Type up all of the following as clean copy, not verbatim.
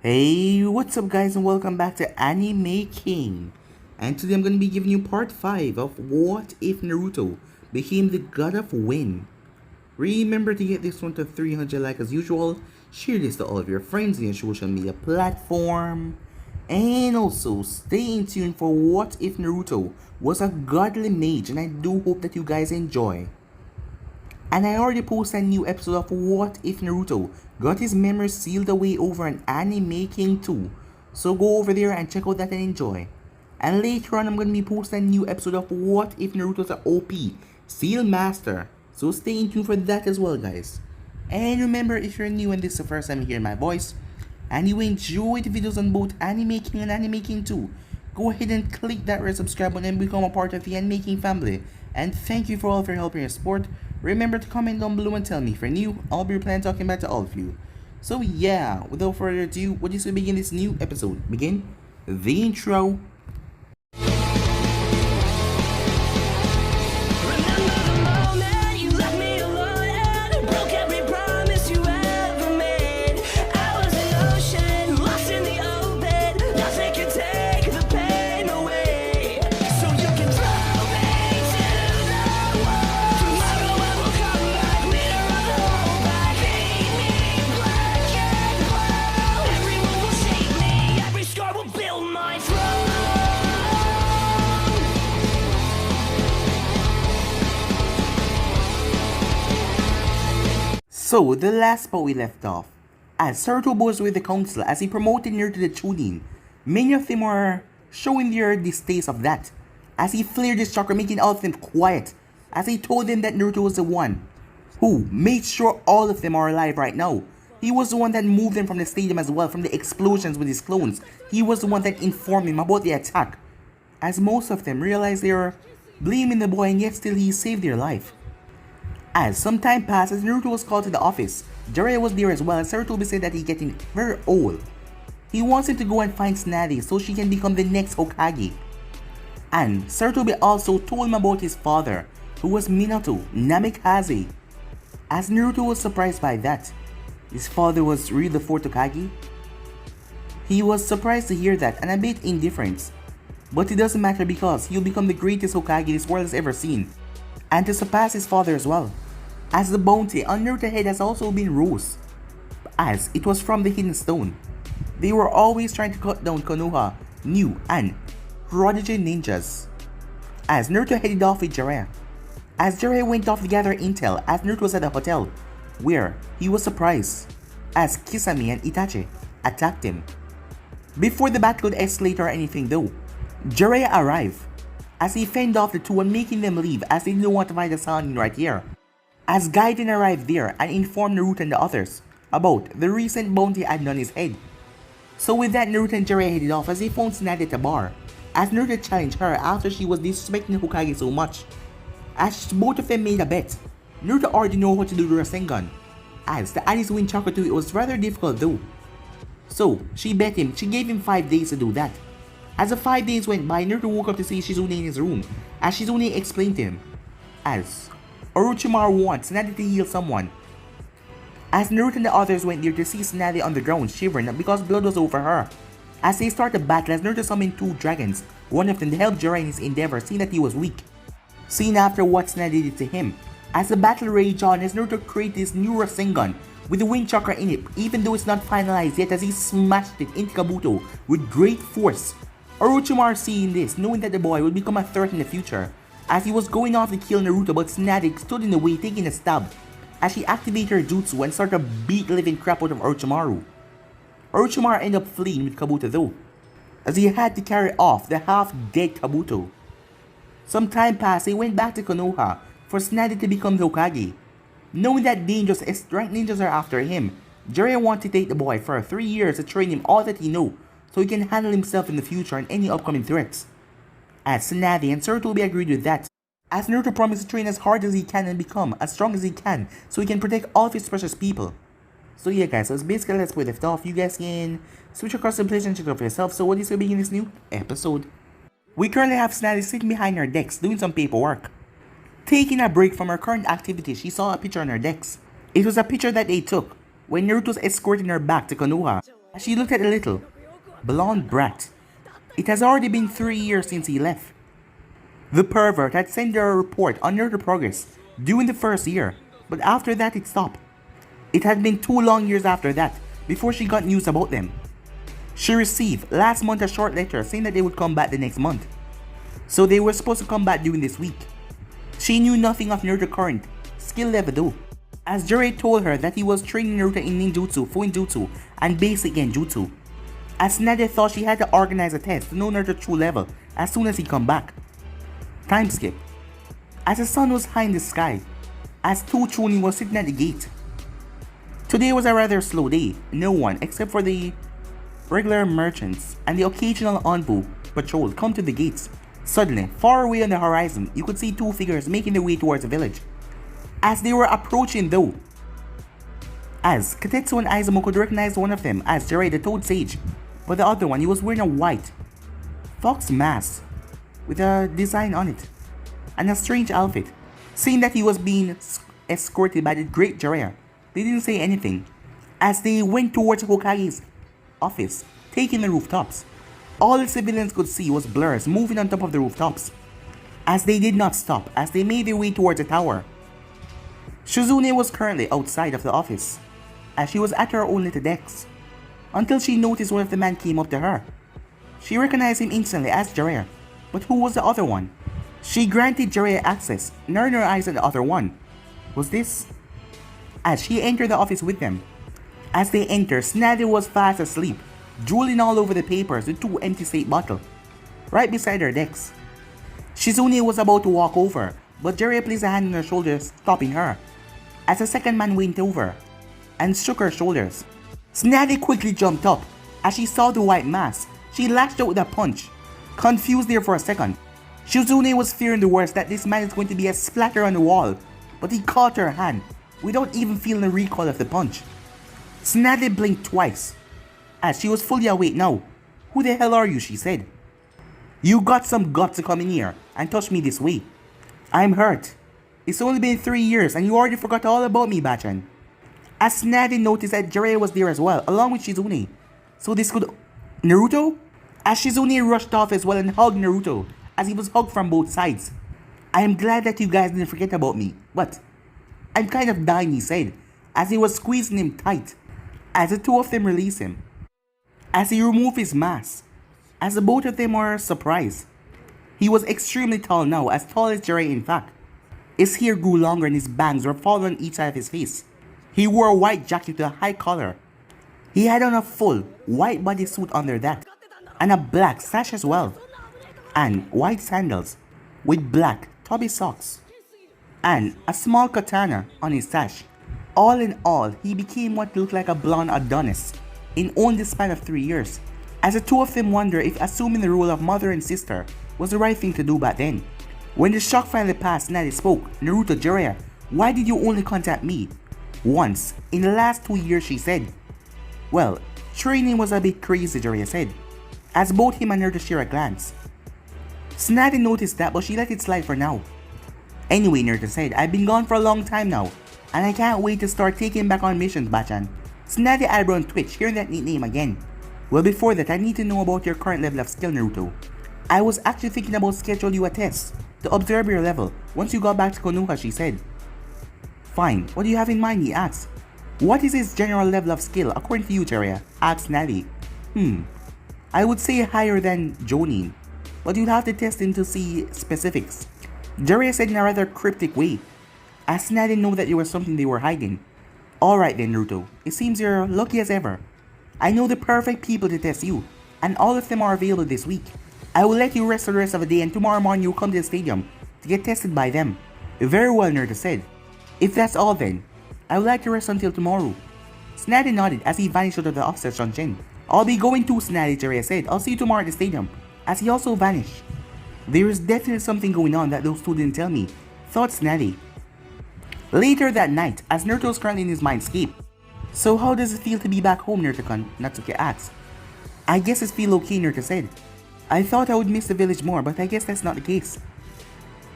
Hey, what's up guys and welcome back to Anime King. And today I'm going to be giving you part 5 of What If Naruto Became the God of Wind. Remember to get this one to 300 likes as usual, share this to all of your friends in your social media platform, and also stay in tune for What If Naruto was a godly mage, and I do hope that you guys enjoy. And I already posted a new episode of What If Naruto got his memories sealed away over an Anime King 2. So go over there and check out that and enjoy. And later on I'm going to be posting a new episode of What If Naruto's an OP Seal Master. So stay in tune for that as well guys. And remember, if you're new and this is the first time hearing my voice, and you enjoy the videos on both Anime King and Anime King 2, go ahead and click that red subscribe button and become a part of the Anime King family. And thank you for all of your help and your support. Remember to comment down below and tell me if you're new. I'll be replying talking back to all of you. So yeah, without further ado, what is to begin this new episode? Begin the intro. So, the last part we left off, as Naruto was with the council as he promoted Naruto to the Chunin, many of them were showing their distaste of that, as he flared his chakra, making all of them quiet, as he told them that Naruto was the one who made sure all of them are alive right now. He was the one that moved them from the stadium as well, from the explosions with his clones. He was the one that informed him about the attack, as most of them realized they were blaming the boy and yet still he saved their life. As some time passed, as Naruto was called to the office, Jiraiya was there as well, and Sarutobi said that he's getting very old. He wants him to go and find Tsunade so she can become the next Hokage. And Sarutobi also told him about his father, who was Minato Namikaze. As Naruto was surprised by that, his father was really the fourth Hokage. He was surprised to hear that and a bit indifferent. But it doesn't matter because he'll become the greatest Hokage this world has ever seen, and to surpass his father as well. As the bounty on Naruto's head has also been rose, as it was from the hidden stone. They were always trying to cut down Konoha, new and prodigy ninjas. As Naruto headed off with Jiraiya, as Jiraiya went off to gather intel, as Naruto was at a hotel, where he was surprised as Kisame and Itachi attacked him. Before the battle could escalate or anything though, Jiraiya arrived, as he fended off the two and making them leave as they didn't want to fight the Sannin right here. As Gaiden arrived there and informed Naruto and the others about the recent bounty had on his head. So with that, Naruto and Jiraiya headed off as they found Tsunade at the bar, as Naruto challenged her after she was disrespecting Hokage so much. As both of them made a bet, Naruto already knew how to do the Rasengan, as to add his wind chakra to it was rather difficult though. So she bet him, she gave him 5 days to do that. As the 5 days went by, Naruto woke up to see Shizune in his room, as Shizune explained to him, as Orochimaru wants Tsunade to heal someone. As Naruto and the others went there to see Tsunade on the ground shivering because blood was over her. As they started the battle, as Naruto summoned 2 dragons, one of them to help Jiraiya in his endeavor, seeing that he was weak. Seeing after what Tsunade did to him, as the battle raged on, as Naruto created this new Rasengan with the wind chakra in it, even though it's not finalized yet, as he smashed it into Kabuto with great force. Orochimaru seeing this, knowing that the boy would become a threat in the future, as he was going off to kill Naruto, but Tsunade stood in the way taking a stab, as she activated her jutsu and started to beat the living crap out of Orochimaru. Orochimaru ended up fleeing with Kabuto though, as he had to carry off the half-dead Kabuto. Some time passed, they went back to Konoha for Tsunade to become the Hokage. Knowing that dangerous rank ninjas are after him, Jiraiya wanted to take the boy for 3 years to train him all that he knows, so he can handle himself in the future and any upcoming threats. As Tsunade and Sarutobi agreed with that, as Naruto promised to train as hard as he can and become as strong as he can so he can protect all of his precious people. So yeah guys, so it's basically that's where we left off. You guys can switch across the place and check it out for yourself. So what is going to begin this new episode? We currently have Tsunade sitting behind her desk doing some paperwork. Taking a break from her current activities, she saw a picture on her desk. It was a picture that they took when Naruto was escorting her back to Konoha. as she looked at the little, blonde brat. It has already been 3 years since he left. The pervert had sent her a report on Naruto progress during the first year, but after that it stopped. It had been 2 long years after that before she got news about them. She received last month a short letter saying that they would come back the next month. So they were supposed to come back during this week. She knew nothing of Naruto's current skill level though, as Jiraiya told her that he was training Naruto in ninjutsu, fuinjutsu, and basic genjutsu. As Nadia thought she had to organize a test to know Naruto's true level as soon as he come back. Time skip. As the sun was high in the sky, as 2 Chunin was sitting at the gate. Today was a rather slow day. No one except for the regular merchants and the occasional envoy patrol come to the gates. Suddenly, far away on the horizon, you could see 2 figures making their way towards the village. As they were approaching though, as Katetsu and Aizumo could recognize one of them as Jiraiya the Toad Sage, but the other one, he was wearing a white fox mask with a design on it and a strange outfit. Seeing that he was being escorted by the great Jiraiya, they didn't say anything as they went towards Hokage's office, taking the rooftops. All the civilians could see was blurs moving on top of the rooftops, as they did not stop as they made their way towards the tower. Shizune was currently outside of the office, as she was at her own little desk, until she noticed one of the men came up to her. She recognized him instantly as Jiraiya, but who was the other one? She granted Jiraiya access, narrowing her eyes at the other one. Was this? As she entered the office with them. As they entered, Snaddy was fast asleep, drooling all over the papers with 2 empty state bottles, right beside her desk. Shizune was about to walk over, but Jiraiya placed a hand on her shoulder, stopping her, as a second man went over and shook her shoulders. Snaddy quickly jumped up. As she saw the white mask, she lashed out with a punch. Confused there for a second, Shizune was fearing the worst, that this man is going to be a splatter on the wall, but he caught her hand without even feeling the recoil of the punch. Snaddy blinked twice, as she was fully awake now. "Who the hell are you?" she said. "You got some guts to come in here and touch me this way. I'm hurt. It's only been 3 years and you already forgot all about me, Bachan." As Snaddy noticed that Jiraiya was there as well, along with Shizune. So this could... Naruto? As Shizune rushed off as well and hugged Naruto, as he was hugged from both sides. "I am glad that you guys didn't forget about me, but I'm kind of dying," he said, as he was squeezing him tight, as the 2 of them released him. As he removed his mask, as the both of them were surprised. He was extremely tall now, as tall as Jiraiya in fact. His hair grew longer and his bangs were falling on each side of his face. He wore a white jacket with a high collar. He had on a full white bodysuit under that, and a black sash as well, and white sandals with black tubby socks, and a small katana on his sash. All in all, he became what looked like a blonde Adonis in only the span of 3 years, as the 2 of them wonder if assuming the role of mother and sister was the right thing to do back then. When the shock finally passed, Natty spoke. "Naruto, Jiraiya, why did you only contact me once in the last 2 years?" she said. "Well, training was a bit crazy," Jiraiya said, as both him and Naruto share a glance. Snaddy noticed that, but she let it slide for now. "Anyway," Naruto said, "I've been gone for a long time now, and I can't wait to start taking back on missions, Bachan." Snaddy eyebrow twitched, hearing that nickname again. "Well, before that, I need to know about your current level of skill, Naruto. I was actually thinking about scheduling you a test to observe your level once you got back to Konoha," she said. "Fine, what do you have in mind?" he asked. "What is his general level of skill according to you, Jiraiya?" asked Snaddy. I would say higher than Jonin, but you'd have to test him to see specifics," Jiraiya said in a rather cryptic way, as Snaddy knew that there was something they were hiding. "Alright then, Naruto, it seems you're lucky as ever. I know the perfect people to test you, and all of them are available this week. I will let you rest for the rest of the day, and tomorrow morning you'll come to the stadium to get tested by them." "Very well," Naruto said. "If that's all then, I would like to rest until tomorrow." Snaddy nodded as he vanished out of the officer's Shunshin. "I'll be going too, Snaddy," Jiraiya said. "I'll see you tomorrow at the stadium," as he also vanished. There is definitely something going on that those two didn't tell me, thought Snaddy. Later that night, as Naruto was currently in his mindscape. "So how does it feel to be back home, Naruto-kun?" Natsuki asked. "I guess it feels okay," Naruto said. "I thought I would miss the village more, but I guess that's not the case."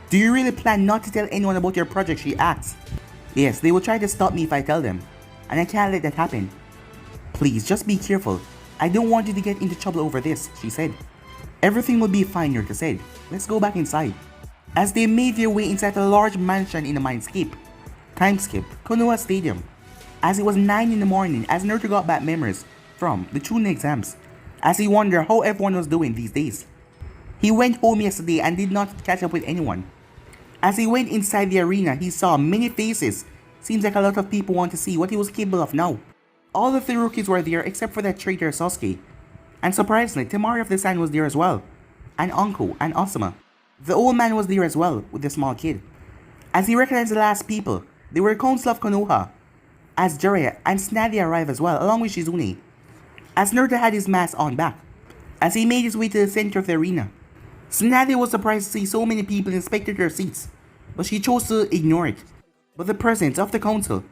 "Do you really plan not to tell anyone about your project?" she asked. "Yes, they will try to stop me if I tell them, and I can't let that happen. Please, just be careful. I don't want you to get into trouble over this, she said. Everything will be fine, Naruto said. Let's go back inside. As they made their way inside a large mansion in a mindscape. Timeskip, Konoha Stadium. As it was 9 in the morning, as Naruto got back memories from the Chunin exams, as he wondered how everyone was doing these days. He went home yesterday and did not catch up with anyone. As he went inside the arena, he saw many faces. Seems like a lot of people want to see what he was capable of now. All of the rookies were there except for that traitor Sasuke. And surprisingly, Temari of the Sand was there as well. And Anko and Osama. The old man was there as well with the small kid. As he recognized the last people, they were Council of Konoha. As Jiraiya and Tsunade arrived as well, along with Shizune. As Naruto had his mask on back. As he made his way to the center of the arena. Tsunade was surprised to see so many people in spectator seats, but she chose to ignore it. But the presence of the council,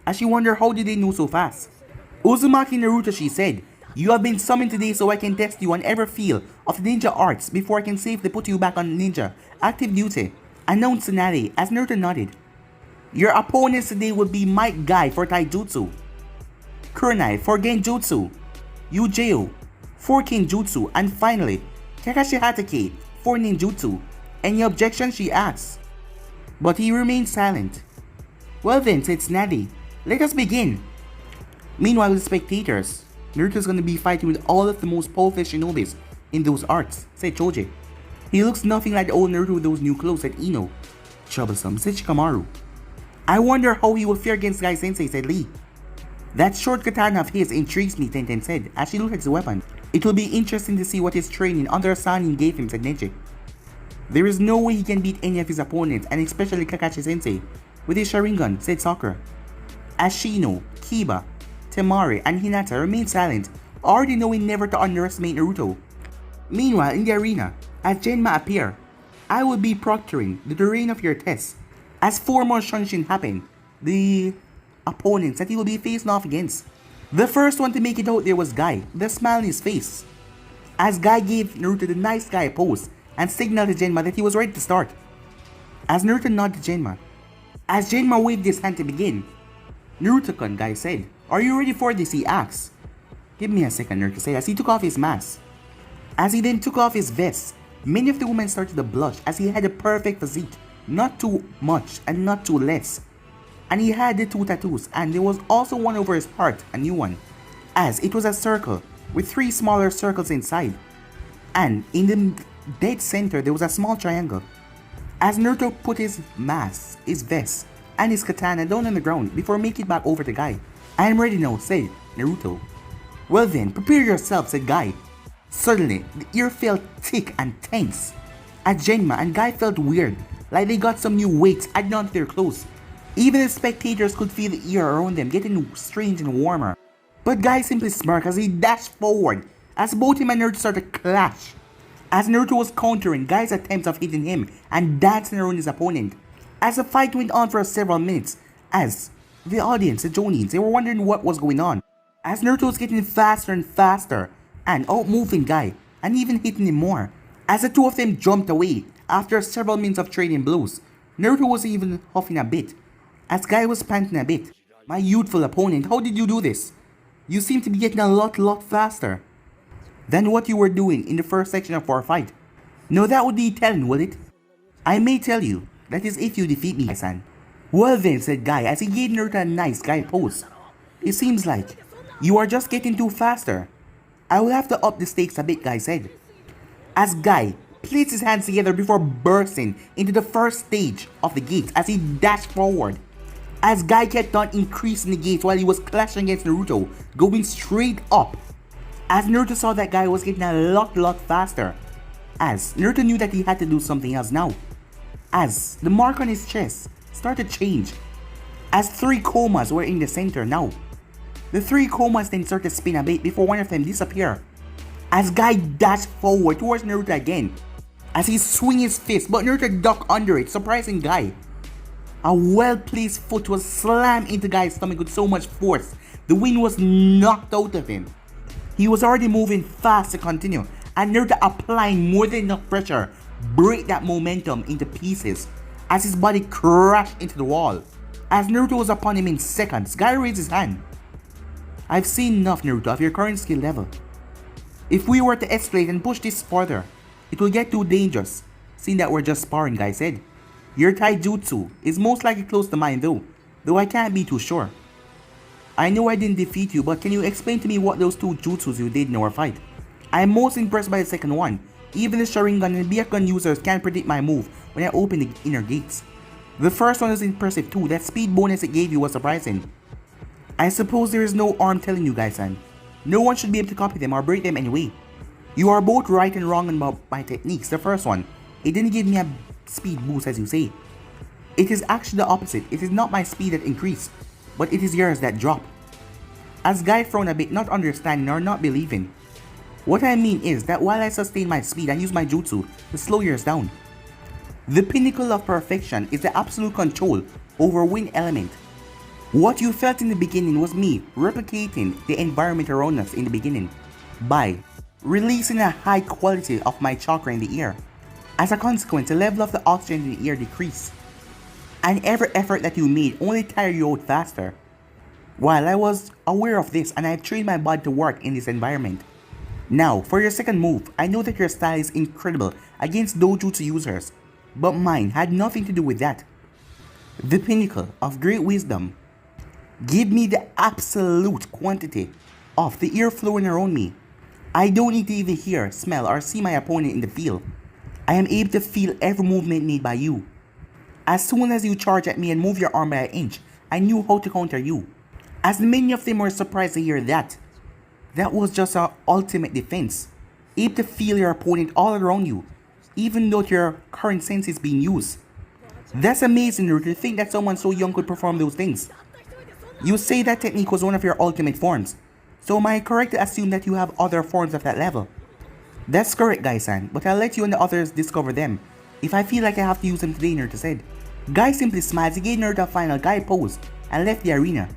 as she wondered how did they know so fast. Uzumaki Naruto, she said, you have been summoned today so I can test you on every field of ninja arts before I can safely put you back on ninja active duty, announced Tsunade as Naruto nodded. Your opponents today will be Might Guy for Taijutsu, Kurenai for Genjutsu, Yujeo for Kinjutsu, and finally, Kakashi Hatake for Ninjutsu. Any objection, she asked. But he remained silent. Well then, said Tsunade, let us begin. Meanwhile, the spectators, Naruto's gonna be fighting with all of the most powerful shinobis in those arts, said Choji. He looks nothing like the old Naruto with those new clothes, said Ino. Troublesome, said Shikamaru. I wonder how he will fare against Guy Sensei, said Lee. That short katana of his intrigues me, Tenten said, as she looked at the weapon. It will be interesting to see what his training under Sanin gave him, said Neji. There is no way he can beat any of his opponents, and especially Kakashi Sensei, with his Sharingan, said Sakura. As Shino, Kiba, Temari, and Hinata remained silent, already knowing never to underestimate Naruto. Meanwhile, in the arena, as Genma appeared, I will be proctoring the terrain of your tests. As 4 more Shunshin happen, the opponents that he will be facing off against. The first one to make it out there was Guy, the smile on his face. As Guy gave Naruto the nice guy pose and signaled to Genma that he was ready to start. As Naruto nodded to Genma. As Genma waved his hand to begin. Naruto-kun, Guy said. Are you ready for this? He asked. Give me a second, Naruto said as he took off his mask. As he then took off his vest, many of the women started to blush as he had a perfect physique. Not too much and not too less. And he had the 2 tattoos, and there was also one over his heart, a new one, as it was a circle with 3 smaller circles inside, and in the dead center there was a small triangle. As Naruto put his mask, his vest, and his katana down on the ground before making it back over to Guy. I am ready now, said Naruto. Well then, prepare yourself, said Guy. Suddenly, the air felt thick and tense, as Genma and Guy felt weird, like they got some new weights added onto their clothes. Even the spectators could feel the air around them getting strange and warmer. But Guy simply smirked as he dashed forward, as both him and Naruto started to clash. As Naruto was countering Guy's attempts of hitting him and dancing around his opponent. As the fight went on for several minutes, as the audience, the Jonins, they were wondering what was going on. As Naruto was getting faster and faster, and outmoving Guy, and even hitting him more. As the two of them jumped away, after several minutes of trading blows, Naruto was even huffing a bit. As Guy was panting a bit. My youthful opponent, how did you do this? You seem to be getting a lot faster than what you were doing in the first section of our fight. No, that would be telling, would it? I may tell you, that is if you defeat me, Guy-san. Well then, said Guy as he gave Naruto a nice Guy pose. It seems like you are just getting too faster. I will have to up the stakes a bit, Guy said. As Guy placed his hands together before bursting into the first stage of the gates as he dashed forward. As Guy kept on increasing the gates while he was clashing against Naruto, going straight up. As Naruto saw that Guy was getting a lot faster. As Naruto knew that he had to do something else now. As the mark on his chest started to change. As 3 komas were in the center now. The 3 komas then started to spin a bit before one of them disappeared. As Guy dashed forward towards Naruto again. As he swung his fist, but Naruto ducked under it, surprising Guy. A well-placed foot was slammed into Guy's stomach with so much force, the wind was knocked out of him. He was already moving fast to continue, and Naruto applying more than enough pressure, break that momentum into pieces, as his body crashed into the wall. As Naruto was upon him in seconds, Guy raised his hand. I've seen enough, Naruto, of your current skill level. If we were to escalate and push this further, it will get too dangerous, seeing that we're just sparring, Guy said. Your taijutsu is most likely close to mine though I can't be too sure. I know I didn't defeat you, but can you explain to me what those two jutsus you did in our fight? I am most impressed by the second one. Even the Sharingan and Byakugan users can't predict my move when I open the inner gates. The first one is impressive too, that speed bonus it gave you was surprising. I suppose there is no harm telling you guys, son. No one should be able to copy them or break them anyway. You are both right and wrong about my techniques. The first one, it didn't give me a speed boost as you say. It is actually the opposite. It is not my speed that increased, but it is yours that dropped. As Guy frowned a bit, not understanding or not believing. What I mean is that while I sustain my speed, I use my jutsu to slow yours down. The pinnacle of perfection is the absolute control over wind element. What you felt in the beginning was me replicating the environment around us in the beginning by releasing a high quality of my chakra in the air. As a consequence, the level of the oxygen in the air decreased, and every effort that you made only tired you out faster. While I was aware of this and I have trained my body to work in this environment. Now, for your second move, I know that your style is incredible against dojutsu users, but mine had nothing to do with that. The pinnacle of great wisdom. Give me the absolute quantity of the air flowing around me. I don't need to even hear, smell, or see my opponent in the field. I am able to feel every movement made by you. As soon as you charge at me and move your arm by an inch, I knew how to counter you. As many of them were surprised to hear that. That was just our ultimate defense. Able to feel your opponent all around you, even though your current sense is being used. That's amazing, Naruto, to think that someone so young could perform those things. You say that technique was one of your ultimate forms, so am I correct to assume that you have other forms of that level? That's correct, Guy-san, but I'll let you and the others discover them. If I feel like I have to use them today, Naruto said. Guy simply smiled, he gave Naruto a final Guy pose and left the arena.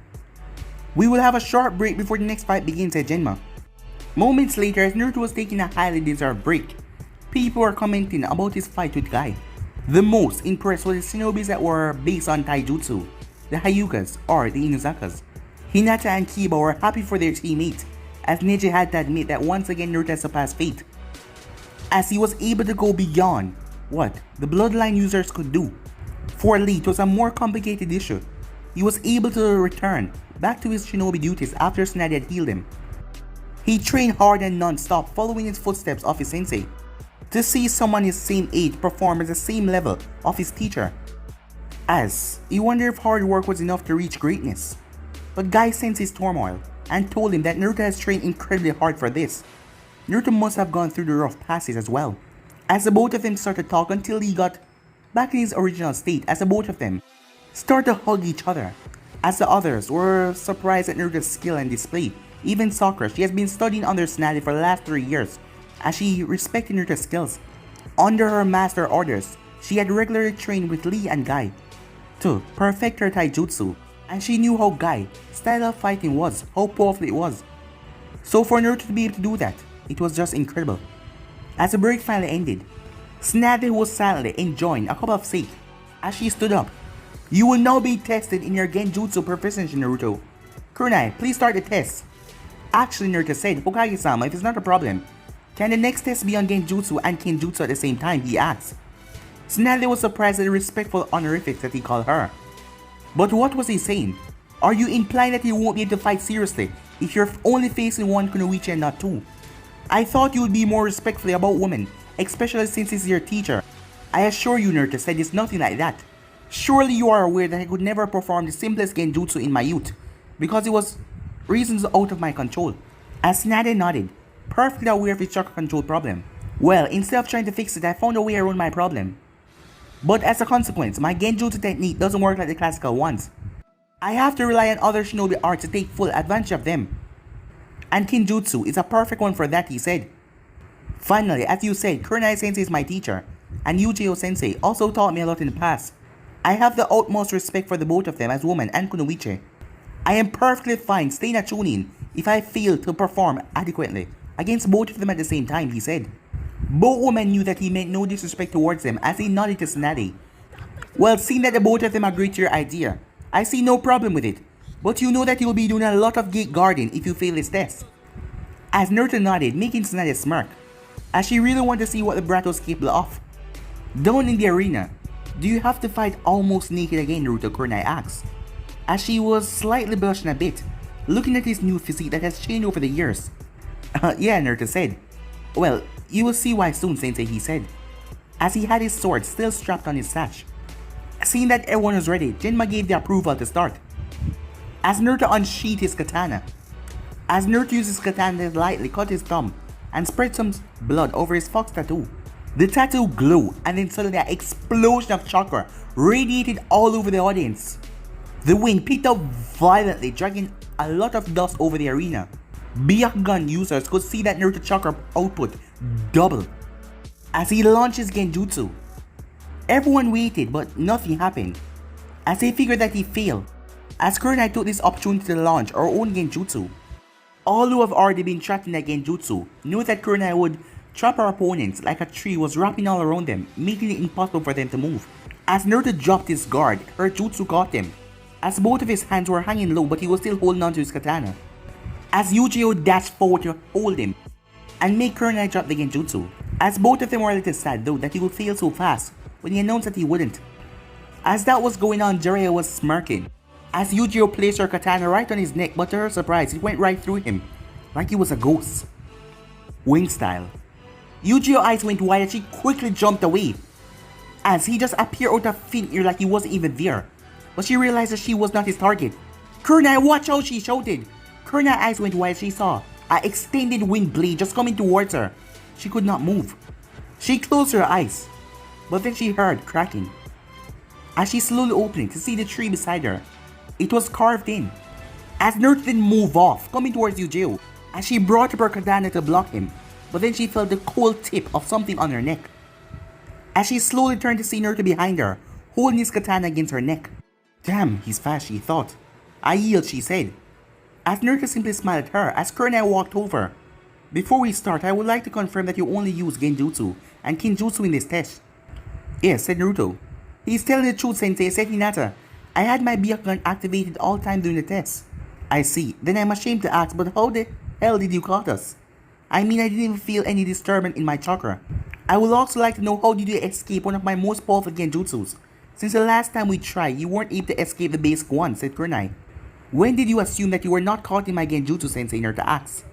We will have a short break before the next fight begins, said Genma. Moments later, as Naruto was taking a highly deserved break, people were commenting about his fight with Guy. The most impressed were the shinobis that were based on taijutsu, the Hyugas or the Inuzakas. Hinata and Kiba were happy for their teammate, as Neji had to admit that once again Naruto surpassed fate, as he was able to go beyond what the bloodline users could do. For Lee, it was a more complicated issue. He was able to return back to his shinobi duties after Tsunade had healed him. He trained hard and non-stop, following his footsteps of his sensei. To see someone his same age perform at the same level of his teacher, as he wondered if hard work was enough to reach greatness. But Guy sensed his turmoil and told him that Naruto has trained incredibly hard for this. Naruto must have gone through the rough passes as well. As the both of them started to talk until he got back in his original state, as the both of them started to hug each other. As the others were surprised at Naruto's skill and display. Even Sakura, she has been studying under Tsunade for the last 3 years, as she respected Naruto's skills. Under her master orders, she had regularly trained with Lee and Guy to perfect her taijutsu, and she knew how Guy's style of fighting was, how powerful it was. So for Naruto to be able to do that, it was just incredible. As the break finally ended, Tsunade was silently enjoying a cup of sake as she stood up. You will now be tested in your genjutsu proficiency, Naruto. Kunai, please start the test. Actually, Naruto said, Hokage-sama, if it's not a problem, can the next test be on genjutsu and kenjutsu at the same time, he asked. Tsunade was surprised at the respectful honorifics that he called her. But what was he saying? Are you implying that you won't be able to fight seriously if you're only facing one kunoichi and not two? I thought you would be more respectful about women, especially since he's your teacher. I assure you, Naruto said, it's nothing like that. Surely you are aware that I could never perform the simplest genjutsu in my youth, because it was reasons out of my control. As Tsunade nodded, perfectly aware of his chakra control problem. Well, instead of trying to fix it, I found a way around my problem. But as a consequence, my genjutsu technique doesn't work like the classical ones. I have to rely on other shinobi arts to take full advantage of them. And kenjutsu is a perfect one for that, he said. Finally, as you said, Kurenai sensei is my teacher, and Yujiro sensei also taught me a lot in the past. I have the utmost respect for the both of them as woman and kunoichi. I am perfectly fine staying at Chunin if I fail to perform adequately against both of them at the same time, he said. Both women knew that he meant no disrespect towards them as he nodded to Tsunade. Well, seeing that the both of them agreed to your idea, I see no problem with it. but you know that you'll be doing a lot of gate guarding if you fail this test. As Naruto nodded, making Tsunade smirk, as she really wanted to see what the brat was capable of. Down in the arena, do you have to fight almost naked again, Naruto, Kurenai asked, as she was slightly blushing a bit, looking at his new physique that has changed over the years. Yeah, Naruto said. Well, you will see why soon, Sensei, he said, as he had his sword still strapped on his sash. Seeing that everyone was ready, Genma gave the approval to start. As Naruto unsheathed his katana. As Naruto used his katana to lightly cut his thumb and spread some blood over his fox tattoo. The tattoo glowed, and then suddenly an explosion of chakra radiated all over the audience. The wind picked up violently, dragging a lot of dust over the arena. Byakugan users could see that Naruto chakra output doubled as he launched his genjutsu. Everyone waited, but nothing happened, as they figured that he failed, as Kurenai took this opportunity to launch our own genjutsu. All who have already been trapped in that genjutsu knew that Kurenai would trap our opponents like a tree was wrapping all around them, making it impossible for them to move. As Naruto dropped his guard, her jutsu caught him, as both of his hands were hanging low, but he was still holding on to his katana. As Yujiro dashed forward to hold him and make Kurenai drop the genjutsu, as both of them were a little sad though that he would fail so fast when he announced that he wouldn't. As that was going on, Jiraiya was smirking, as Yujiro placed her katana right on his neck, but to her surprise, it went right through him, like he was a ghost. Wing style. Yujiro's eyes went wide as she quickly jumped away, as he just appeared out of thin air like he wasn't even there. But she realized that she was not his target. Kurenai, watch out, she shouted. Kurenai's eyes went wide as she saw an extended wing blade just coming towards her. She could not move. She closed her eyes, but then she heard cracking. As she slowly opened it to see the tree beside her, it was carved in. As Naruto didn't move off, coming towards Yujiro, as she brought up her katana to block him, but then she felt the cold tip of something on her neck. As she slowly turned to see Naruto behind her, holding his katana against her neck. Damn, he's fast, she thought. I yield, she said. As Naruto simply smiled at her as Kurenai walked over. Before we start, I would like to confirm that you only use genjutsu and kinjutsu in this test. Yes, said Naruto. He's telling the truth, Sensei, said Hinata. I had my Byakugan activated all time during the test. I see. Then I'm ashamed to ask, but how the hell did you caught us? I mean, I didn't even feel any disturbance in my chakra. I would also like to know how did you escape one of my most powerful genjutsus? Since the last time we tried, you weren't able to escape the basic one, said Kurenai. When did you assume that you were not caught in my genjutsu, Sensei? Naruto asked.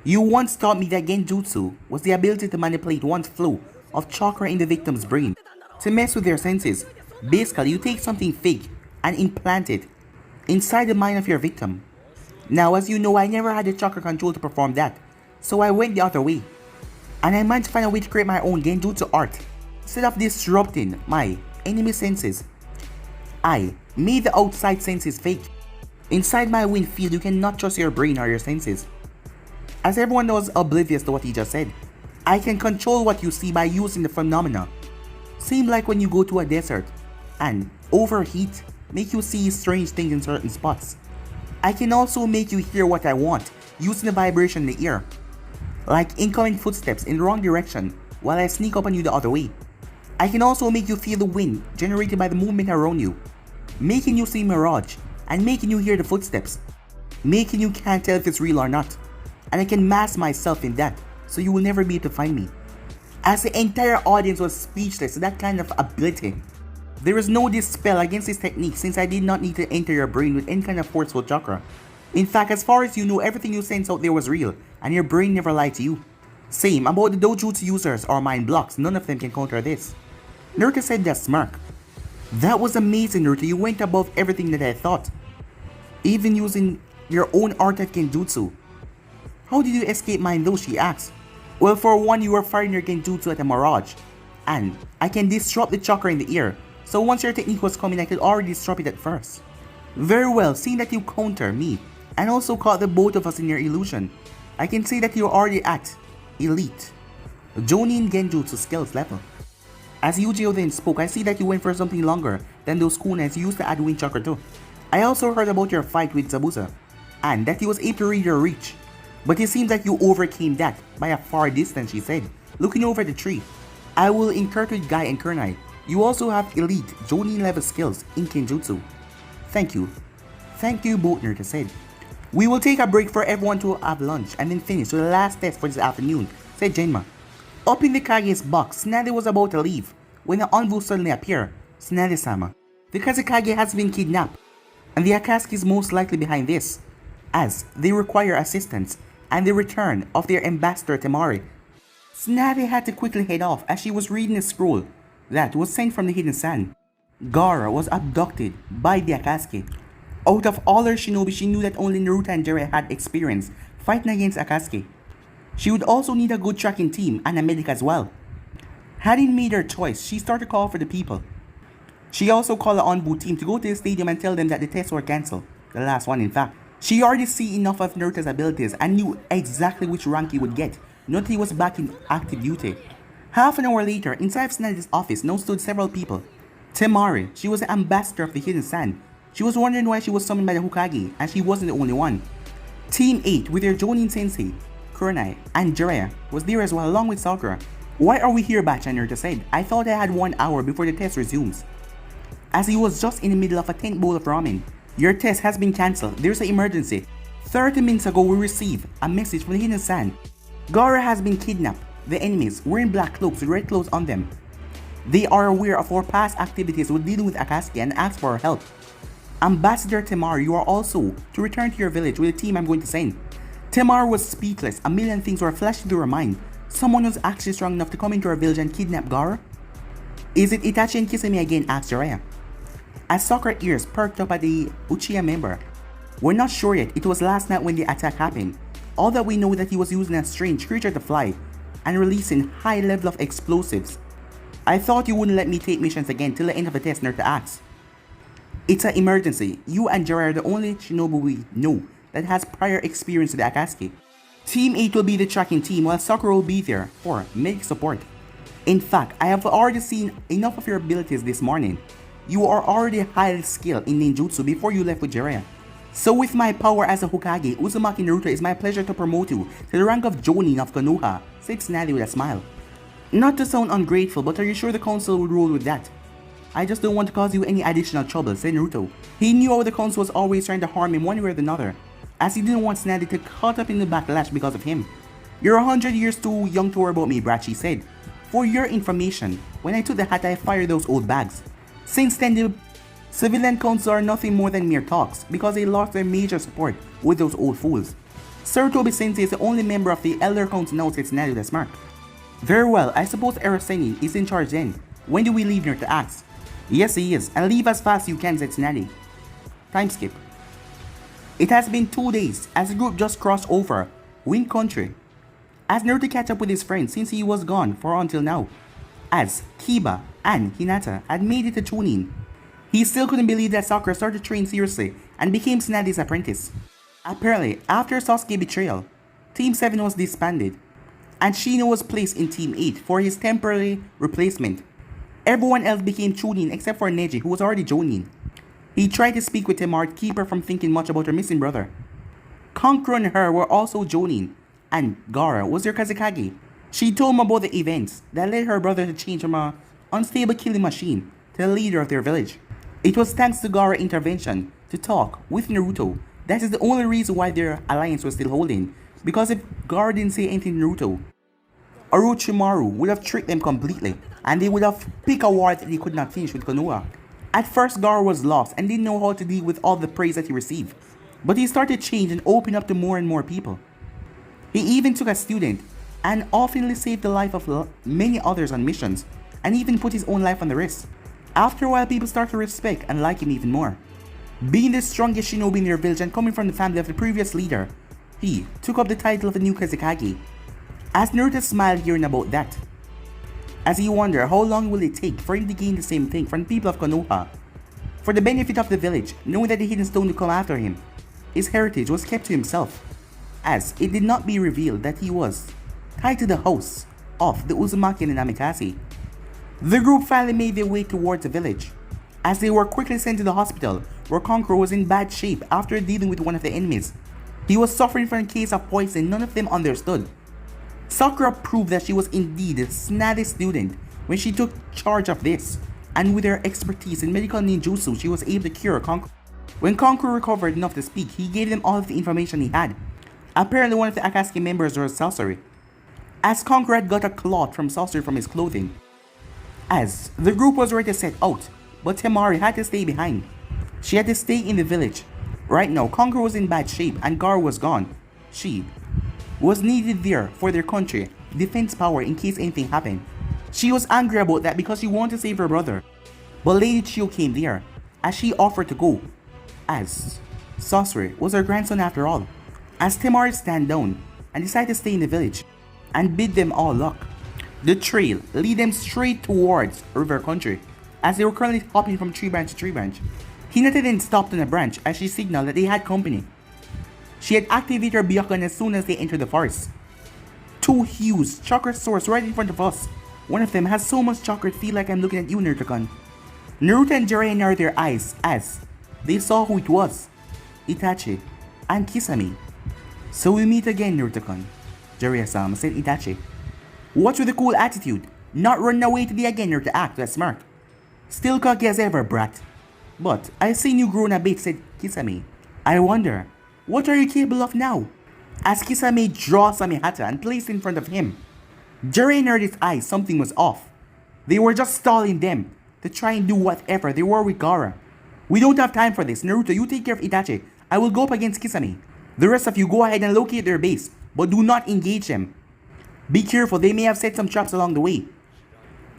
You once taught me that genjutsu was the ability to manipulate one's flow of chakra in the victim's brain to mess with their senses. Basically, you take something fake and implant it inside the mind of your victim. Now, as you know, I never had the chakra control to perform that, so I went the other way. And I managed to find a way to create my own genjutsu art. Instead of disrupting my enemy senses, I made the outside senses fake. Inside my wind field, you cannot trust your brain or your senses. As everyone was oblivious to what he just said, I can control what you see by using the phenomena. Seem like when you go to a desert and overheat, make you see strange things in certain spots. I can also make you hear what I want using the vibration in the ear, like incoming footsteps in the wrong direction while I sneak up on you the other way. I can also make you feel the wind generated by the movement around you, making you see mirage and making you hear the footsteps, making you can't tell if it's real or not. And I can mask myself in that, so you will never be able to find me. As the entire audience was speechless to that kind of ability. There is no dispel against this technique since I did not need to enter your brain with any kind of forceful chakra. In fact, as far as you know, everything you sense out there was real, and your brain never lied to you. Same about the dojutsu users or mind blocks, none of them can counter this. Naruto said that smirk. That was amazing, Naruto, you went above everything that I thought. Even using your own art of genjutsu. How did you escape mine though, she asked. Well, for one, you were firing your genjutsu at a mirage, and I can disrupt the chakra in the ear, so once your technique was coming, I could already disrupt it at first. Very well, seeing that you counter me, and also caught the both of us in your illusion, I can say that you're already at elite Jonin Genjutsu skills level. As Yujiro then spoke, I see that you went for something longer than those kunais you used to add wind chakra to. I also heard about your fight with Zabuza, and that he was able to read your reach. But it seems that you overcame that by a far distance, she said, looking over the tree. I will encourage Guy and Kurenai. You also have elite Jonin level skills in Kenjutsu. Thank you. Thank you both, Naruto said. We will take a break for everyone to have lunch and then finish with the last test for this afternoon, said Genma. Up in the Kage's box, Tsunade was about to leave when an envoy suddenly appeared. Tsunade-sama, the Kazekage has been kidnapped, and the Akatsuki is most likely behind this, as they require assistance and the return of their ambassador Temari. Tsunade had to quickly head off as she was reading a scroll that was sent from the Hidden Sand. Gaara was abducted by the Akatsuki. Out of all her shinobi, she knew that only Naruto and Jiraiya had experience fighting against Akatsuki. She would also need a good tracking team and a medic as well. Having made her choice, she started to call for the people. She also called the Onbu team to go to the stadium and tell them that the tests were cancelled. The last one, in fact. She already seen enough of Naruto's abilities and knew exactly which rank he would get, not that he was back in active duty. Half an hour later, inside Tsunade's office now stood several people. Temari, she was the ambassador of the Hidden Sand. She was wondering why she was summoned by the Hokage, and she wasn't the only one. Team 8 with their Jonin Sensei, Kurenai, and Jiraiya was there as well along with Sakura. Why are we here, Bachan? Naruto said. I thought I had 1 hour before the test resumes. As he was just in the middle of a 10th bowl of ramen. Your test has been cancelled. There's an emergency. 30 minutes ago we received a message from the Hidden Sand. Gaara has been kidnapped. The enemies wearing black cloaks with red clothes on them. They are aware of our past activities with dealing with Akatsuki and ask for our help. Ambassador Temari, you are also to return to your village with the team I'm going to send. Temari was speechless. A million things were flashing through her mind. Someone was actually strong enough to come into our village and kidnap Gaara? Is it Itachi and Kisame again? Asked Jiraiya. As Sakura's ears perked up at the Uchiha member. We're not sure yet. It was last night when the attack happened. All that we know is that he was using a strange creature to fly and releasing high level of explosives. I thought you wouldn't let me take missions again till the end of the test, Naruto asked. It's an emergency. You and Jiraiya are the only shinobi we know that has prior experience with the Akatsuki. Team 8 will be the tracking team while Sakura will be there for medic support. In fact, I have already seen enough of your abilities this morning. You are already highly skilled in ninjutsu before you left with Jiraiya. So with my power as a Hokage, Uzumaki Naruto, it's my pleasure to promote you to the rank of Jonin of Konoha, said Tsunade with a smile. Not to sound ungrateful, but are you sure the council would roll with that? I just don't want to cause you any additional trouble, said Naruto. He knew how the council was always trying to harm him one way or another, as he didn't want Tsunade to caught up in the backlash because of him. You're 100 years too young to worry about me, brat, she said. For your information, when I took the hat I fired those old bags. Since then the civilian council are nothing more than mere talks, because they lost their major support with those old fools. Sarutobi Sensei is the only member of the Elder Council now, said Tsunade with a smirk. Very well, I suppose Eroseni is in charge then. When do we leave, Naruto asked. Yes, he is, and leave as fast as you can, said Tsunade. Time skip. It has been 2 days as the group just crossed over Wind Country. As Naruto catch up with his friends since he was gone for until now. As Kiba and Hinata had made it to Chunin. He still couldn't believe that Sakura started to train seriously and became Tsunade's apprentice. Apparently, after Sasuke's betrayal, Team 7 was disbanded, and Shino was placed in Team 8 for his temporary replacement. Everyone else became Chunin except for Neji, who was already Jonin. He tried to speak with Temari to keep her from thinking much about her missing brother. Kankuro and her were also Jonin, and Gaara was their Kazekage. She told him about the events that led her brother to change from an unstable killing machine to the leader of their village. It was thanks to Gaara's intervention to talk with Naruto. That is the only reason why their alliance was still holding, because if Gaara didn't say anything to Naruto, Orochimaru would have tricked them completely, and they would have picked a war that they could not finish with Konoha. At first, Gaara was lost and didn't know how to deal with all the praise that he received, but he started to change and open up to more and more people. He even took a student and oftenly saved the life of many others on missions, and even put his own life on the risk. After a while, people started to respect and like him even more. Being the strongest shinobi in their village and coming from the family of the previous leader, he took up the title of the new Kazekage. As Naruto smiled hearing about that, as he wondered how long will it take for him to gain the same thing from the people of Konoha. For the benefit of the village, knowing that the Hidden Stone would come after him, his heritage was kept to himself, as it did not be revealed that he was tied to the house of the Uzumaki and the Namikaze. The group finally made their way towards the village, as they were quickly sent to the hospital where Kankuro was in bad shape after dealing with one of the enemies. He was suffering from a case of poison none of them understood. Sakura proved that she was indeed Tsunade's student when she took charge of this, and with her expertise in medical ninjutsu she was able to cure Kankuro. When Conqueror recovered enough to speak, he gave them all of the information he had. Apparently one of the Akatsuki members was sorcery, as Conqueror had got a cloth from sorcery from his clothing. As the group was ready to set out, but Temari had to stay behind. She had to stay in the village. Right now, Conqueror was in bad shape and Gar was gone. She was needed there for their country, defense power in case anything happened. She was angry about that because she wanted to save her brother. But Lady Chiyo came there, as she offered to go, as sorcery was her grandson after all. As Temari stand down and decided to stay in the village and bid them all luck. The trail lead them straight towards river country, as they were currently hopping from tree branch to tree branch. Hinata then stopped on a branch as she signaled that they had company. She had activated her Byakugan as soon as they entered the forest. Two huge chakra swords right in front of us. One of them has so much chakra it feel like I'm looking at you, Naruto-kun. Naruto and Jiraiya narrowed their eyes as they saw who it was. Itachi and Kisame. So we meet again, Naruto-kun, Jiraiya-sama said Itachi. What's with the cool attitude? Not running away to the again or to act that smart. Still cocky as ever, brat. But I seen you grown a bit, said Kisame. I wonder, what are you capable of now? As Kisame drew Samehata and placed in front of him. Jiraiya narrowed his eyes, something was off. They were just stalling them to try and do whatever they were with Gaara. We don't have time for this. Naruto, you take care of Itachi. I will go up against Kisame. The rest of you go ahead and locate their base, but do not engage them. Be careful, they may have set some traps along the way.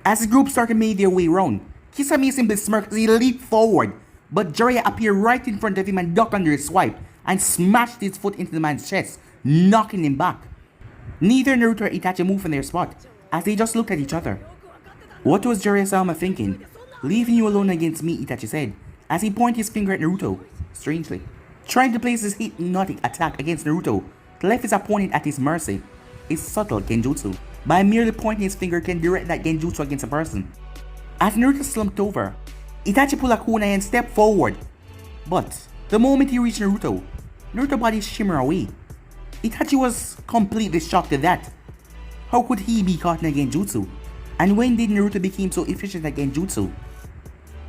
As the group started to make their way round, Kisame simply smirked as he leaped forward, but Jiraiya appeared right in front of him and ducked under his swipe and smashed his foot into the man's chest, knocking him back. Neither Naruto or Itachi moved from their spot, as they just looked at each other. What was Jiraiya-sama thinking? Leaving you alone against me, Itachi said, as he pointed his finger at Naruto, strangely. Trying to place his hypnotic attack against Naruto, to left his opponent at his mercy. A subtle genjutsu. By merely pointing his finger can direct that genjutsu against a person. As Naruto slumped over, Itachi pulled a kunai and stepped forward. But the moment he reached Naruto, Naruto's body shimmered away. Itachi was completely shocked at that. How could he be caught in a genjutsu? And when did Naruto become so efficient at genjutsu?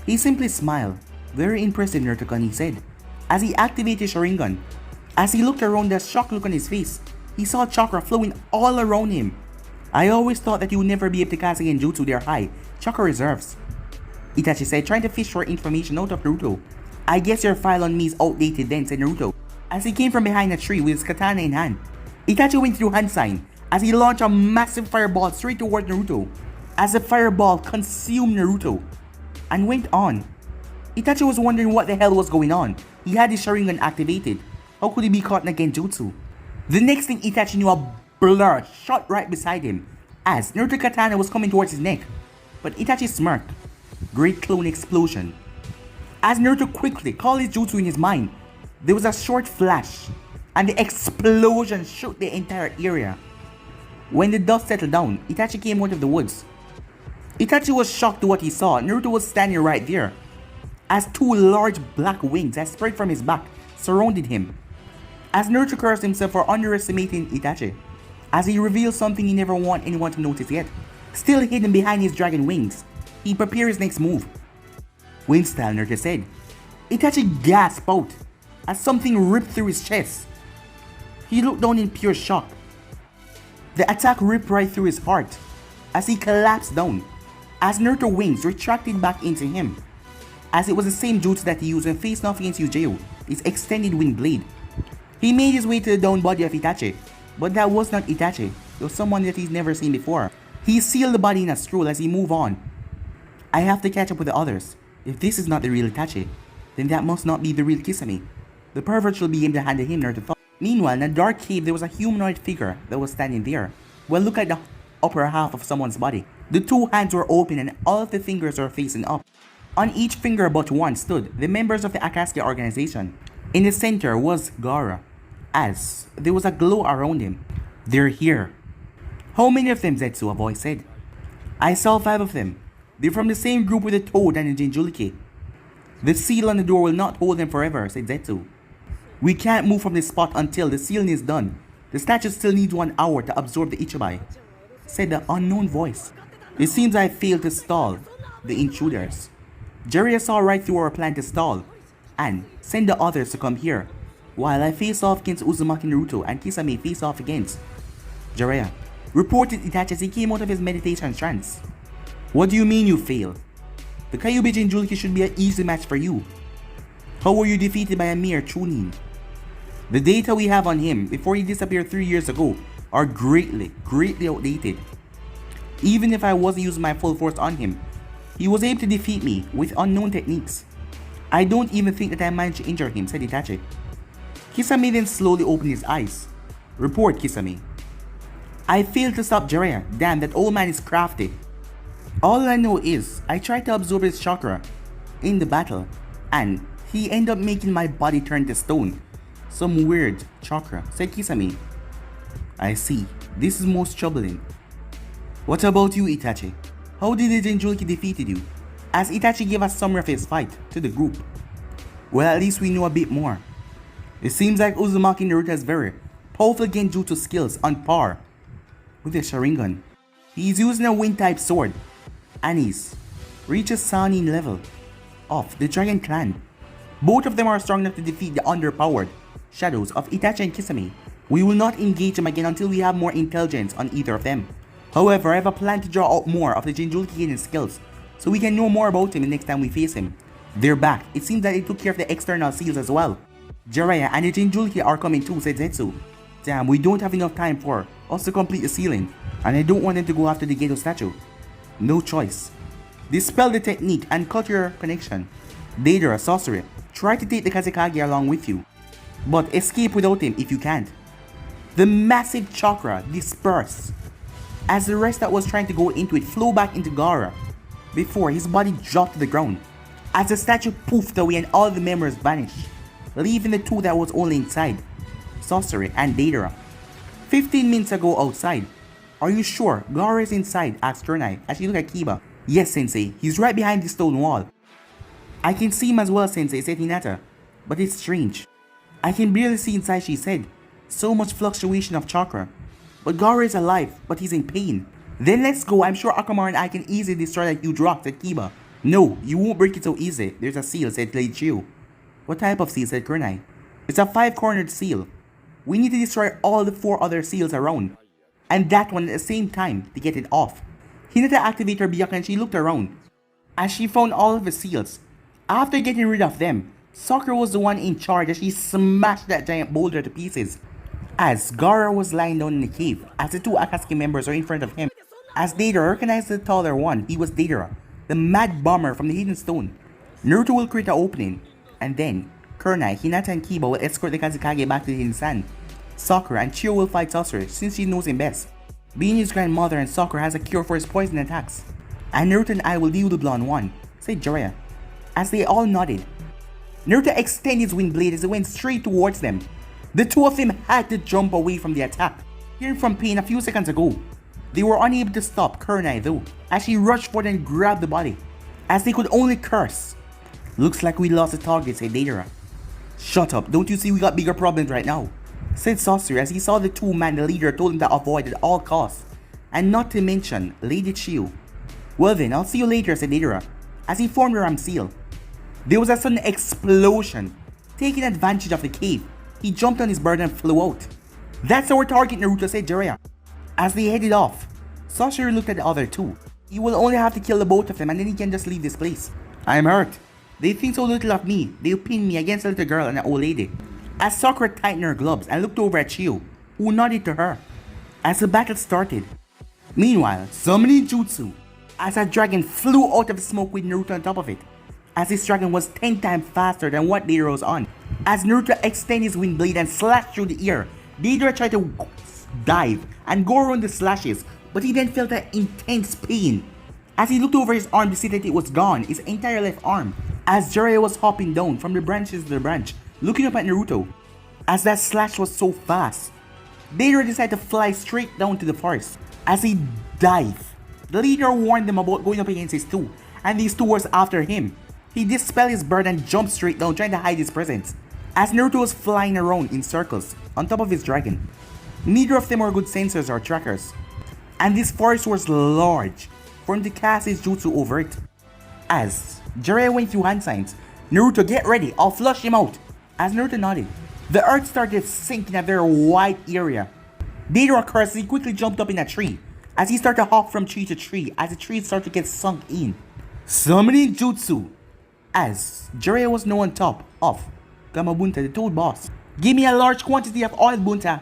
He simply smiled. Very impressive, Naruto-kun, he said, as he activated Sharingan. As he looked around, the shocked look on his face, he saw chakra flowing all around him. I always thought that you would never be able to cast a genjutsu their high chakra reserves, Itachi said, trying to fish for information out of Naruto. I guess your file on me is outdated then, said Naruto, as he came from behind a tree with his katana in hand. Itachi went through hand sign, as he launched a massive fireball straight toward Naruto, as the fireball consumed Naruto, and went on. Itachi was wondering what the hell was going on. He had his Sharingan activated. How could he be caught in a genjutsu? The next thing Itachi knew, a blur shot right beside him, as Naruto's katana was coming towards his neck. But Itachi smirked. Great clone explosion. As Naruto quickly called his jutsu in his mind, there was a short flash, and the explosion shook the entire area. When the dust settled down, Itachi came out of the woods. Itachi was shocked to what he saw. Naruto was standing right there, as two large black wings that spread from his back surrounded him. As Naruto cursed himself for underestimating Itachi, as he revealed something he never wanted anyone to notice yet. Still hidden behind his dragon wings, he prepared his next move. Wind style, Naruto said. Itachi gasped out as something ripped through his chest. He looked down in pure shock. The attack ripped right through his heart as he collapsed down, as Naruto's wings retracted back into him, as it was the same jutsu that he used when facing off against Yujiro, his extended wind blade. He made his way to the down body of Itachi, but that was not Itachi. It was someone that he's never seen before. He sealed the body in a scroll as he moved on. I have to catch up with the others. If this is not the real Itachi, then that must not be the real Kisame. The pervert shall be able to handle him, Naruto thought. Meanwhile, in a dark cave, there was a humanoid figure that was standing there. Well, look at the upper half of someone's body. The two hands were open and all of the fingers were facing up. On each finger but one stood the members of the Akatsuki organization. In the center was Gaara, as there was a glow around him. They're here. How many of them, Zetsu? A voice said. I saw 5 of them. They're from the same group with the Toad and the Jinchuriki. The seal on the door will not hold them forever, said Zetsu. We can't move from this spot until the sealing is done. The statue still needs 1 hour to absorb the Ichibai, said the unknown voice. It seems I failed to stall the intruders. Jiraiya saw right through our plan to stall. and send the others to come here, while I face off against Uzumaki Naruto and Kisame face off against Jiraiya, reported Itachi as he came out of his meditation trance. What do you mean you failed? The Kyuubi Jinchuriki should be an easy match for you. How were you defeated by a mere Chunin? The data we have on him before he disappeared 3 years ago are greatly outdated. Even if I wasn't using my full force on him, he was able to defeat me with unknown techniques. I don't even think that I managed to injure him, said Itachi. Kisame then slowly opened his eyes. Report, Kisame. I failed to stop Jiraiya. Damn, that old man is crafty. All I know is, I tried to absorb his chakra in the battle, and he ended up making my body turn to stone. Some weird chakra, said Kisame. I see. This is most troubling. What about you, Itachi? How did the Jinchuriki defeated you? As Itachi gave a summary of his fight to the group. Well, at least we know a bit more. It seems like Uzumaki Naruto has very powerful genjutsu skills on par with the Sharingan. He's using a wind type sword, and he's reached a Sanin level of the Dragon Clan. Both of them are strong enough to defeat the underpowered shadows of Itachi and Kisame. We will not engage them again until we have more intelligence on either of them. However, I have a plan to draw out more of the Jinchuriki hidden skills, so we can know more about him the next time we face him. They're back. It seems that they took care of the external seals as well. Jiraiya and the Jinchuriki are coming too, said Zetsu. Damn, we don't have enough time for us to complete the sealing, and I don't want them to go after the Geto statue. No choice. Dispel the technique and cut your connection. Deidara, sorcery, try to take the Kazekage along with you, but escape without him if you can't. The massive chakra dispersed as the rest that was trying to go into it flew back into Gaara before his body dropped to the ground. As the statue poofed away and all the memories vanished, leaving the two that was only inside, Sorcery and Deidara. 15 minutes ago outside. Are you sure Gaara is inside? Asked Kurnai as she looked at Kiba. Yes, Sensei, he's right behind the stone wall. I can see him as well, Sensei, said Hinata, but it's strange. I can barely see inside, she said. So much fluctuation of chakra. But Gaara is alive, but he's in pain. Then let's go, I'm sure Akamaru and I can easily destroy that huge rock, said Kiba. No, you won't break it so easy. There's a seal, said Lady Chiu. What type of seal, said Kurnai. It's a 5-cornered seal. We need to destroy all the 4 other seals around, and that one at the same time to get it off. Hinata activated her Byakugan and she looked around as she found all of the seals. After getting rid of them, Sakura was the one in charge as she smashed that giant boulder to pieces. As Gaara was lying down in the cave, as the 2 Akatsuki members are in front of him. As Deidara recognized the taller one, he was Deidara, the mad bomber from the Hidden Stone. Naruto will create an opening, and then Kurnai, Hinata and Kiba will escort the Kazekage back to the Hidden Sand. Sakura and Chiyo will fight Sorcerer since she knows him best. Being his grandmother and Sakura has a cure for his poison attacks. And Naruto and I will deal with the blonde one, said Jiraiya. As they all nodded, Naruto extended his wind blade as he went straight towards them. The 2 of them had to jump away from the attack. Hearing from pain a few seconds ago, they were unable to stop Kurnai though, as she rushed forward and grabbed the body, as they could only curse. Looks like we lost the target, said Deidara. Shut up, don't you see we got bigger problems right now? Said Sorcerer as he saw the 2 men the leader told him to avoid at all costs, and not to mention Lady Chiu. Well then, I'll see you later, said Deidara, as he formed a ram seal. There was a sudden explosion. Taking advantage of the cave, he jumped on his bird and flew out. That's our target, Naruto, said Jiraiya. As they headed off, Sorcerer looked at the other 2. He will only have to kill the both of them and then he can just leave this place. I'm hurt. They think so little of me, they'll pin me against a little girl and an old lady. As Sakura tightened her gloves and looked over at Chiyo, who nodded to her, as the battle started. Meanwhile, summoning jutsu, as a dragon flew out of the smoke with Naruto on top of it, as this dragon was 10 times faster than what Deidara was on. As Naruto extended his wind blade and slashed through the air, Deidara tried to dive and go around the slashes, but he then felt an intense pain. As he looked over his arm to see that it was gone, his entire left arm, as Jiraiya was hopping down from the branches to the branch, looking up at Naruto. As that slash was so fast, Deidara decided to fly straight down to the forest. As he dived, the leader warned them about going up against his 2, and these 2 was after him. He dispelled his bird and jumped straight down, trying to hide his presence, as Naruto was flying around in circles on top of his dragon. Neither of them were good sensors or trackers, and this forest was large for him to cast his jutsu over it. As Jiraiya went through hand signs, Naruto, get ready, I'll flush him out. As Naruto nodded, the earth started sinking at their wide area. Deidara cursed as he quickly jumped up in a tree, as he started to hop from tree to tree as the trees started to get sunk in. Summoning Jutsu, as Jiraiya was now on top of Gamabunta, the Toad Boss. Give me a large quantity of oil, Bunta.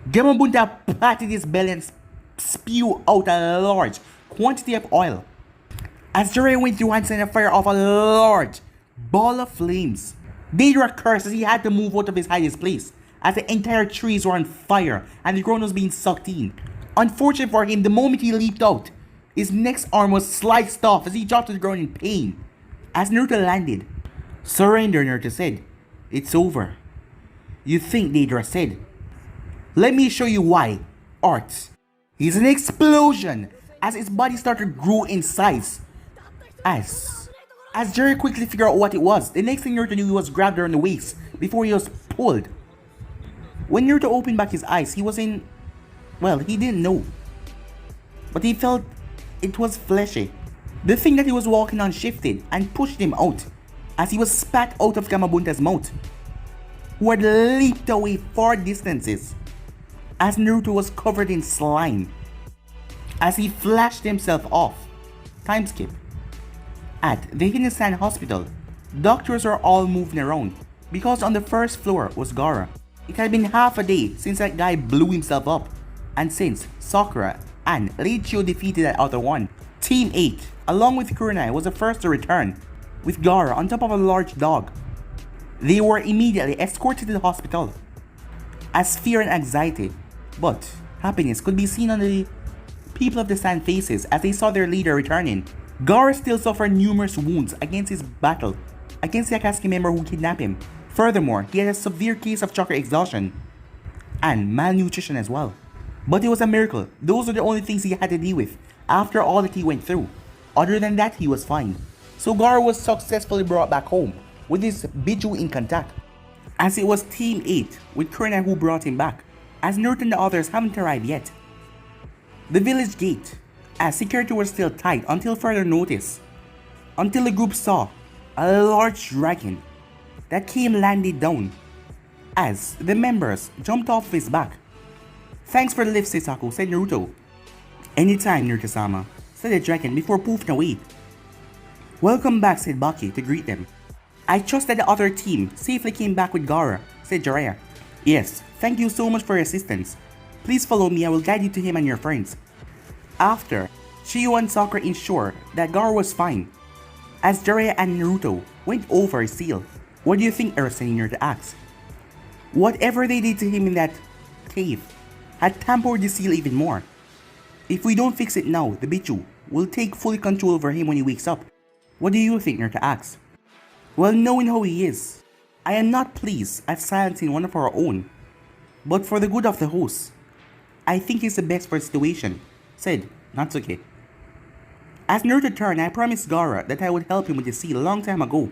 Gamabunta patted his belly and spew out a large quantity of oil. As Jiraiya went through and sent a fire off a large ball of flames. Deidara cursed as he had to move out of his highest place, as the entire trees were on fire and the ground was being sucked in. Unfortunate for him, the moment he leaped out, his next arm was sliced off as he dropped to the ground in pain. As Naruto landed, surrender, Naruto said. It's over. You think, Deidara said. Let me show you why. Art. He's an explosion as his body started to grow in size. As Jerry quickly figured out what it was, the next thing Naruto knew, he was grabbed around the waist before he was pulled. When Naruto opened back his eyes, he was in... well, he didn't know. But he felt it was fleshy. The thing that he was walking on shifted and pushed him out as he was spat out of Gamabunta's mouth, who had leaped away far distances as Naruto was covered in slime. As he flashed himself off. Time skip. At the Hinasan hospital, doctors are all moving around because on the first floor was Gaara. It had been half a day since that guy blew himself up, and since Sakura and Lady Chiyo defeated that other one. Team 8, along with Kurenai, was the first to return, with Gaara on top of a large dog. They were immediately escorted to the hospital, as fear and anxiety, but happiness could be seen on the people of the sand faces as they saw their leader returning. Gaara still suffered numerous wounds against his battle against the Akatsuki member who kidnapped him. Furthermore, he had a severe case of chakra exhaustion and malnutrition as well. But it was a miracle. Those were the only things he had to deal with after all that he went through. Other than that, he was fine. So Gaara was successfully brought back home with his Biju in contact, as it was Team 8 with Kurenai who brought him back, as Naruto and the others haven't arrived yet. The village gate, as security was still tight until further notice, until the group saw a large dragon that came landed down as the members jumped off his back. Thanks for the lift, Seisaku, said Naruto. Anytime, Naruto-sama, said the dragon before poofing away. Welcome back, said Baki to greet them. I trust that the other team safely came back with Gaara, said Jiraiya. Yes, thank you so much for your assistance. Please follow me, I will guide you to him and your friends. After, Chiyo and Sakura ensured that Gaara was fine, as Jiraiya and Naruto went over his seal. What do you think, Ersen, Naruto asked? Whatever they did to him in that cave had tampered the seal even more. If we don't fix it now, the Bichu will take full control over him when he wakes up. What do you think, Naruto asked? Well, knowing how he is, I am not pleased at silencing one of our own. But for the good of the host, I think he's the best for the situation, said Natsuki. As Naruto turned, I promised Gaara that I would help him with the seal a long time ago,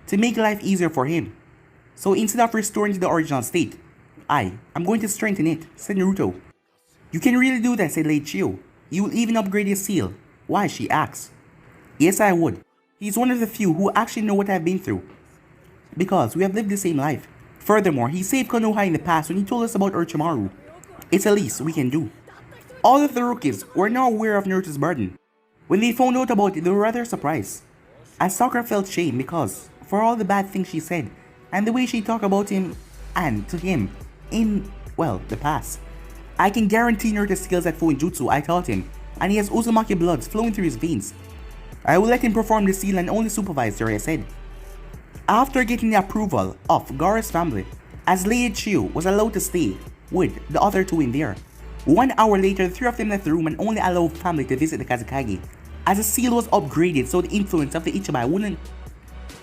to make life easier for him. So instead of restoring to the original state, I'm going to strengthen it, said Naruto. You can really do that, said Lady Chiyo. You will even upgrade his seal. Why, she asked. Yes, I would. He's one of the few who actually know what I've been through, because we have lived the same life. Furthermore, he saved Konoha in the past when he told us about Orochimaru. It's the least we can do. All of the rookies were now aware of Naruto's burden. When they found out about it, they were rather surprised, as Sakura felt shame because, for all the bad things she said, and the way she talked about him and to him in, well, the past. I can guarantee Naruto's skills at Fuinjutsu I taught him, and he has Uzumaki bloods flowing through his veins. I will let him perform the seal and only supervise, Jiraiya said. After getting the approval of Gaara's family, as Lady Chiyo was allowed to stay with the other two in there. 1 hour later, the three of them left the room and only allowed family to visit the Kazekage, as the seal was upgraded so the influence of the Ichibai wouldn't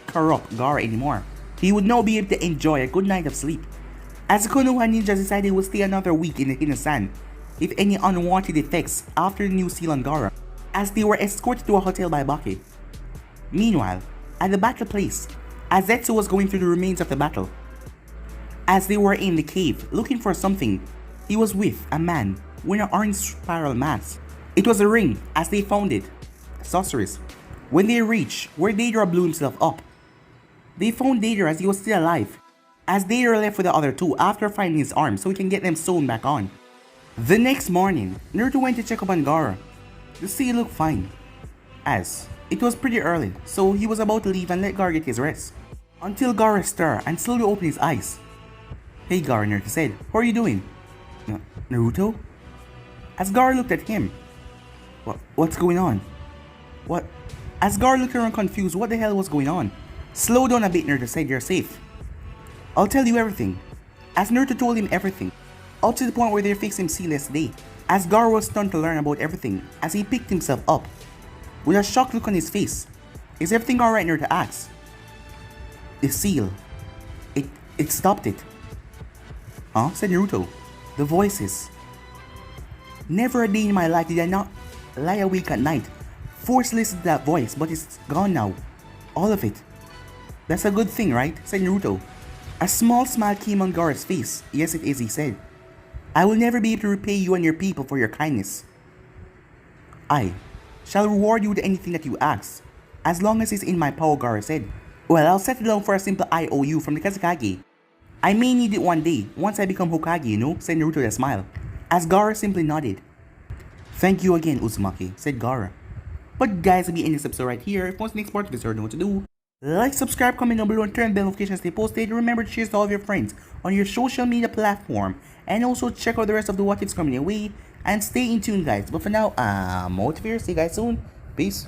corrupt Gaara anymore. He would now be able to enjoy a good night of sleep. As the Konoha ninjas decided they would stay another week in the Hinasan, if any unwanted effects after the new seal on Gaara, as they were escorted to a hotel by Baki. Meanwhile, at the battle place, as Zetsu was going through the remains of the battle, as they were in the cave looking for something, he was with a man wearing an orange spiral mask. It was a ring, as they found it. Sorceress. When they reached where Deidara blew himself up, They found Deidara as he was still alive, as Deidara left with the other two after finding his arm so he can get them sewn back on. The next morning, Naruto went to check up on Gaara. The sea looked fine, as it was pretty early, so he was about to leave and let Gaara get his rest. Until Gaara stirred and slowly opened his eyes. "Hey Gaara," Naruto said, "how are you doing?" "Naruto?" As Gaara looked at him. What's going on? What? As Gaara looked around confused, what the hell was going on? "Slow down a bit," Naruto said, "you're safe. I'll tell you everything." As Naruto told him everything, up to the point where they fixed him sealess day. As Gaara was stunned to learn about everything, as he picked himself up. With a shocked look on his face. "Is everything alright?" Naruto asked. "The seal. It stopped it." "Huh?" said Naruto. The voices. "Never a day in my life did I not lie awake at night, forced to listen to that voice, but it's gone now. All of it." "That's a good thing, right?" said Naruto. A small smile came on Gaara's face. "Yes, it is," he said. "I will never be able to repay you and your people for your kindness. I shall reward you with anything that you ask, as long as it's in my power," Gaara said. "Well, I'll settle down for a simple IOU from the Kazekage. I may need it one day, once I become Hokage, you know," said Naruto with a smile. As Gaara simply nodded. "Thank you again, Uzumaki," said Gaara. But guys, I'll be in this episode right here. If you want the next part of this, you know what to do. Like, subscribe, comment down below, and turn bell notifications to stay posted. Remember to share to all of your friends on your social media platform. And also check out the rest of the what ifs coming your way. And stay in tune, guys. But for now, I'm out of here. See you guys soon. Peace.